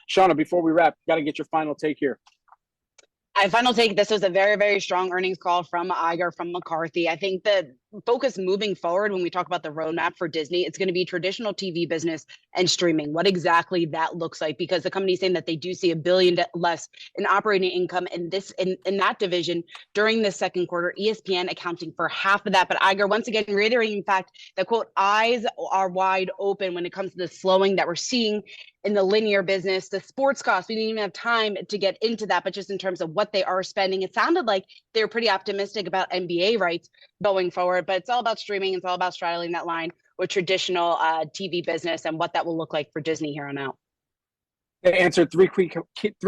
Seana, before we wrap, got to get your final take here. Final take, this was a very, very strong earnings call from Iger, from McCarthy. I think the focus moving forward when we talk about the roadmap for Disney, it's going to be traditional TV business and streaming, what exactly that looks like, because the company's saying that they do see $1 billion less in operating income in that division during the second quarter, ESPN accounting for half of that. But Iger, once again, reiterating the fact that, quote, eyes are wide open when it comes to the slowing that we're seeing in the linear business, the sports costs. We didn't even have time to get into that, but just in terms of what they are spending, it sounded like they were pretty optimistic about NBA rights going forward. But it's all about streaming. It's all about straddling that line with traditional TV business and what that will look like for Disney here on out. They answered three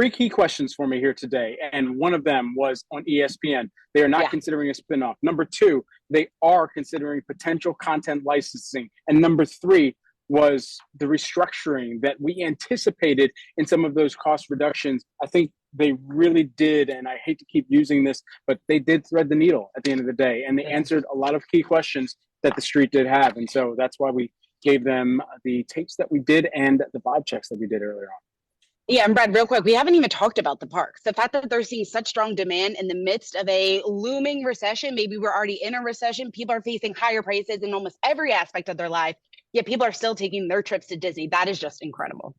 key questions for me here today, and one of them was on ESPN. They are not considering a spinoff. Number two, they are considering potential content licensing. And number three was the restructuring that we anticipated in some of those cost reductions. I think they really did, and I hate to keep using this, but they did thread the needle at the end of the day, and they answered a lot of key questions that the street did have. And so that's why we gave them the takes that we did and the vibe checks that we did earlier on. Yeah, and Brad, real quick, we haven't even talked about the parks. The fact that they're seeing such strong demand in the midst of a looming recession, maybe we're already in a recession, people are facing higher prices in almost every aspect of their life, yet people are still taking their trips to Disney. That is just incredible.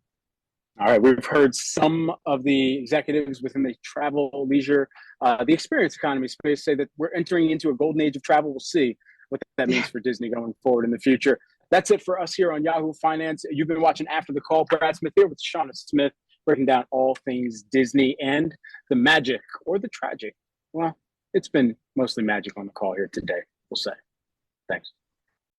All right, we've heard some of the executives within the travel, leisure, the experience economy space say that we're entering into a golden age of travel. We'll see what that means for Disney going forward in the future. That's it for us here on Yahoo Finance. You've been watching After the Call. Brad Smith here with Seana Smith, breaking down all things Disney and the magic or the tragic. Well, it's been mostly magic on the call here today, we'll say. Thanks.